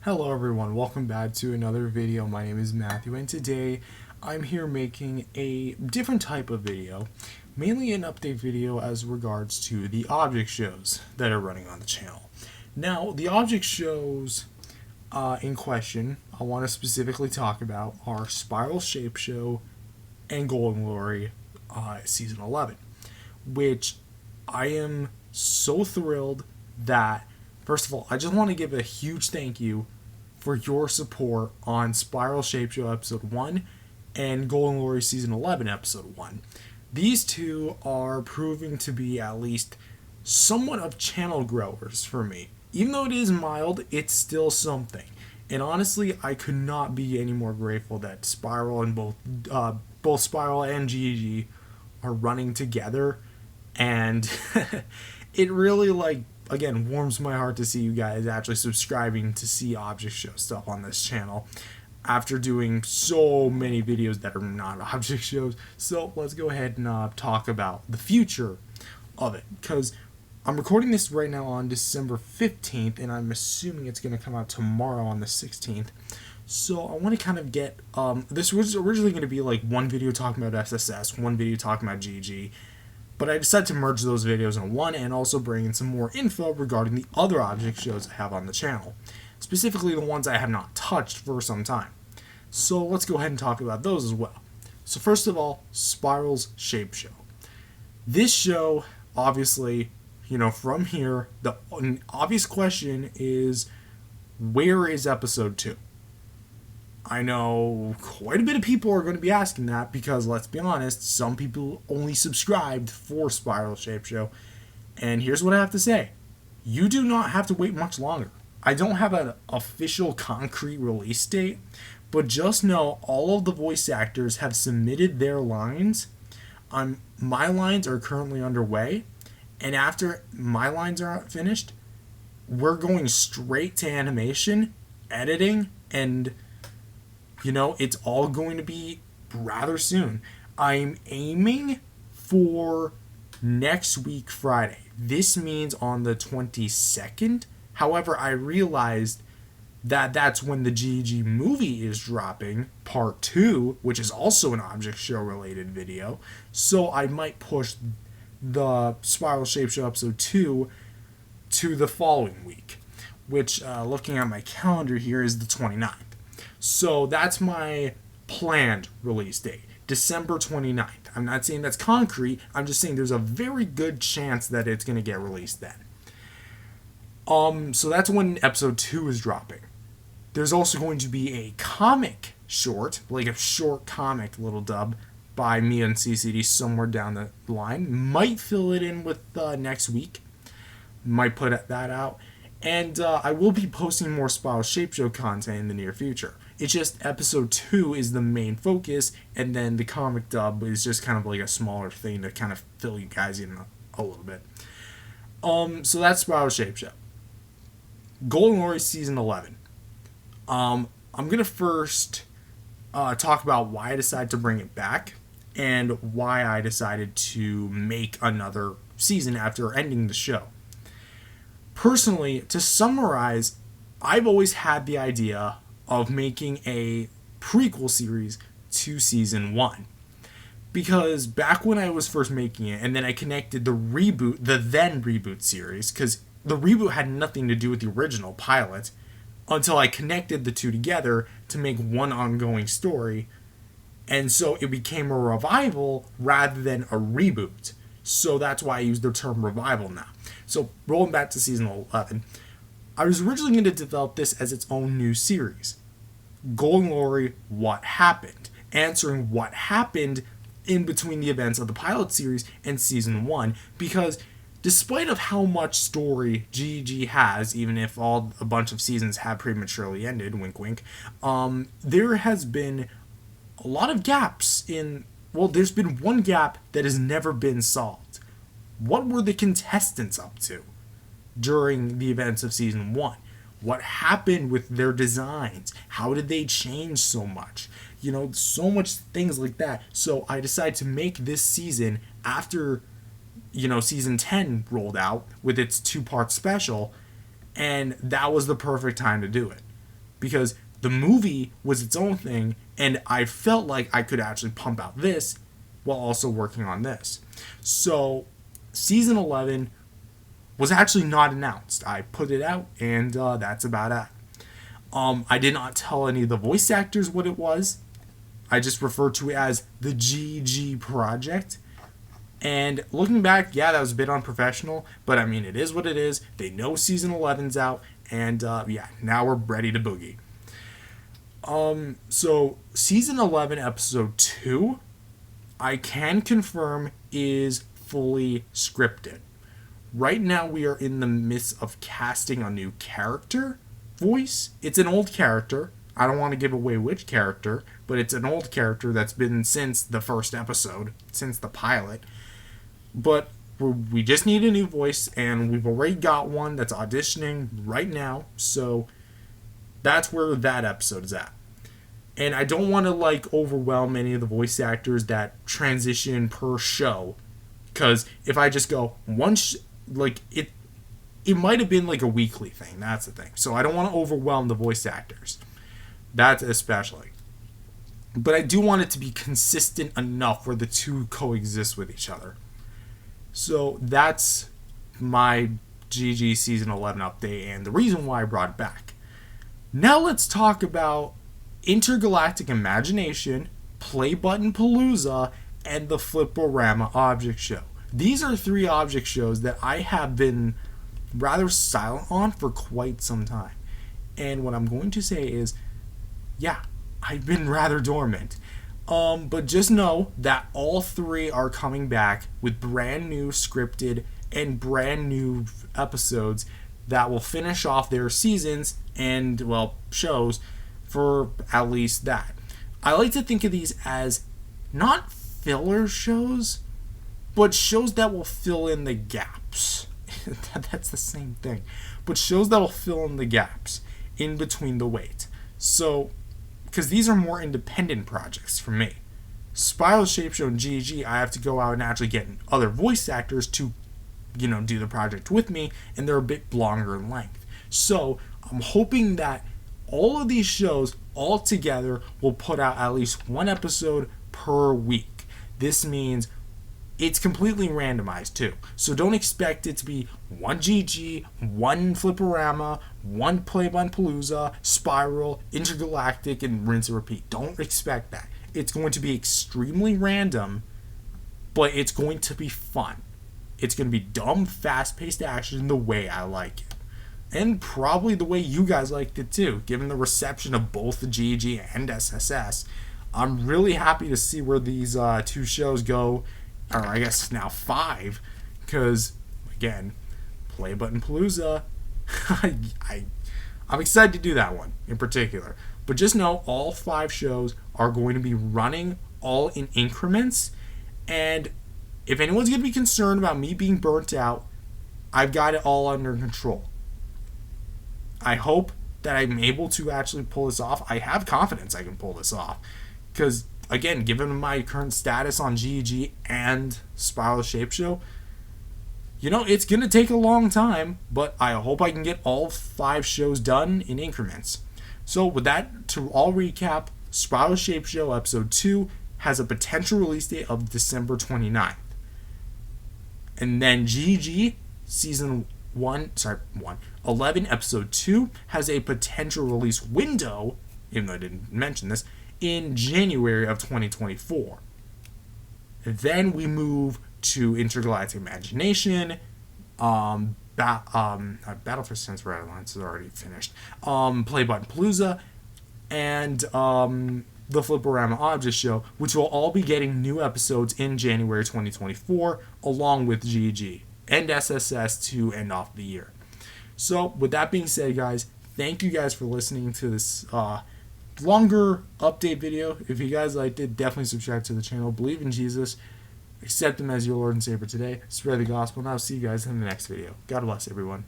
Hello everyone, welcome back to another video. My name is Matthew and today I'm here making a different type of video, mainly an update video as regards to the object shows that are running on the channel. Now, the object shows in question I want to specifically talk about are Spiral Shape Show and Golden Glory Season 11, which I am so thrilled that, first of all, I just want to give a huge thank you for your support on Spiral Shape Show Episode 1 and Golden Glory Season 11 Episode 1. These two are proving to be at least somewhat of channel growers for me. Even though it is mild, it's still something. And honestly, I could not be any more grateful that Spiral and both Spiral and GG are running together. And it really, again, warms my heart to see you guys actually subscribing to see object show stuff on this channel after doing so many videos that are not object shows. So let's go ahead and talk about the future of it, because I'm recording this right now on December 15th, and I'm assuming it's going to come out tomorrow on the 16th. So I want to kind of get, this was originally going to be like one video talking about SSS, one video talking about GG, but I decided to merge those videos in one and also bring in some more info regarding the other object shows I have on the channel, specifically the ones I have not touched for some time. So let's go ahead and talk about those as well. So first of all, Spiral's Shape Show. This show, obviously, from here, the obvious question is, where is episode 2? I know quite a bit of people are going to be asking that because, let's be honest, some people only subscribed for Spiral Shape Show. And here's what I have to say. You do not have to wait much longer. I don't have an official concrete release date, but just know all of the voice actors have submitted their lines. My lines are currently underway. And after my lines are finished, we're going straight to animation, editing, and it's all going to be rather soon. I'm aiming for next week, Friday. This means on the 22nd. However, I realized that that's when the GG movie is dropping, part 2, which is also an object show related video. So I might push the Spiral Shape Show episode 2 to the following week, which, looking at my calendar here, is the 29th. So that's my planned release date, December 29th. I'm not saying that's concrete. I'm just saying there's a very good chance that it's going to get released then. So that's when episode 2 is dropping. There's also going to be a comic short, like a short comic little dub by me and CCD somewhere down the line. Might fill it in with next week. Might put that out. And I will be posting more Spiral Shape Show content in the near future. It's just episode 2 is the main focus, and then the comic dub is just kind of like a smaller thing to kind of fill you guys in a little bit. So that's Spiral Shape Show. Golden Glory Season 11. I'm going to first talk about why I decided to bring it back and why I decided to make another season after ending the show. Personally, to summarize, I've always had the idea of making a prequel series to season 1. Because back when I was first making it, and then I connected the then reboot series, because the reboot had nothing to do with the original pilot, until I connected the two together to make one ongoing story. And so it became a revival rather than a reboot. So that's why I use the term revival now. So rolling back to season 11, I was originally going to develop this as its own new series. Golden Glory, What Happened? Answering what happened in between the events of the pilot series and season 1. Because despite of how much story GG has, even if a bunch of seasons have prematurely ended, wink wink, there has been a lot of gaps there's been one gap that has never been solved. What were the contestants up to during the events of season 1? What happened with their designs? How did they change so much? So much things like that. So I decided to make this season after, season 10 rolled out with its 2-part special, and that was the perfect time to do it. because the movie was its own thing, and I felt like I could actually pump out this while also working on this. So season 11 was actually not announced. I put it out, and that's about it. I did not tell any of the voice actors what it was. I just referred to it as the GG project. And looking back, yeah, that was a bit unprofessional, but I mean, it is what it is. They know season 11's out, and yeah, now we're ready to boogie. So season 11, episode 2, I can confirm is fully scripted. Right now, we are in the midst of casting a new character voice. It's an old character. I don't want to give away which character, but it's an old character that's been since the first episode, since the pilot. But we just need a new voice, and we've already got one that's auditioning right now. So that's where that episode is at. And I don't want to like overwhelm any of the voice actors that transition per show, because if I just go it might have been like a weekly thing. That's the thing. So I don't want to overwhelm the voice actors. That's especially. But I do want it to be consistent enough where the two coexist with each other. So that's my GG season 11 update and the reason why I brought it back. Now let's talk about Intergalactic Imagination, Playbutton Palooza, and the Flip-O-Rama object show. These are 3 object shows that I have been rather silent on for quite some time. And what I'm going to say is, yeah, I've been rather dormant. But just know that all 3 are coming back with brand new scripted and brand new episodes that will finish off their seasons and, well, shows for at least that. I like to think of these as not filler shows, but shows that will fill in the gaps. That's the same thing. But shows that will fill in the gaps in between the wait. So, because these are more independent projects for me. Spiral Shape Show and GG, I have to go out and actually get other voice actors to, do the project with me, and they're a bit longer in length. So, I'm hoping that all of these shows all together will put out at least 1 episode per week. This means it's completely randomized too. So don't expect it to be 1 GG, 1 Flip-O-Rama, 1 Playbutton Palooza, Spiral, Intergalactic, and rinse and repeat. Don't expect that. It's going to be extremely random, but it's going to be fun. It's going to be dumb, fast-paced action the way I like it. And probably the way you guys liked it too, given the reception of both the GG and SSS. I'm really happy to see where these 2 shows go, or I guess now 5, because, again, Playbutton Palooza, I'm excited to do that one in particular. But just know all 5 shows are going to be running all in increments, and if anyone's going to be concerned about me being burnt out, I've got it all under control. I hope that I'm able to actually pull this off. I have confidence I can pull this off. Because, again, given my current status on GG and Spiral Shape Show, it's going to take a long time, but I hope I can get all 5 shows done in increments. So, with that, to all recap, Spiral Shape Show Episode 2 has a potential release date of December 29th. And then GG Season 11, Episode 2 has a potential release window, even though I didn't mention this, in January of 2024. And then we move to Intergalactic Imagination, Battle for Sensory Alliance is already finished, Playbutton Palooza, and the Flip-O-Rama Object Show, which will all be getting new episodes in January 2024, along with GG and SSS to end off the year. So, with that being said, guys, thank you guys for listening to this longer update video. If you guys liked it, definitely subscribe to the channel. Believe in Jesus. Accept him as your Lord and Savior today. Spread the gospel, and I'll see you guys in the next video. God bless everyone.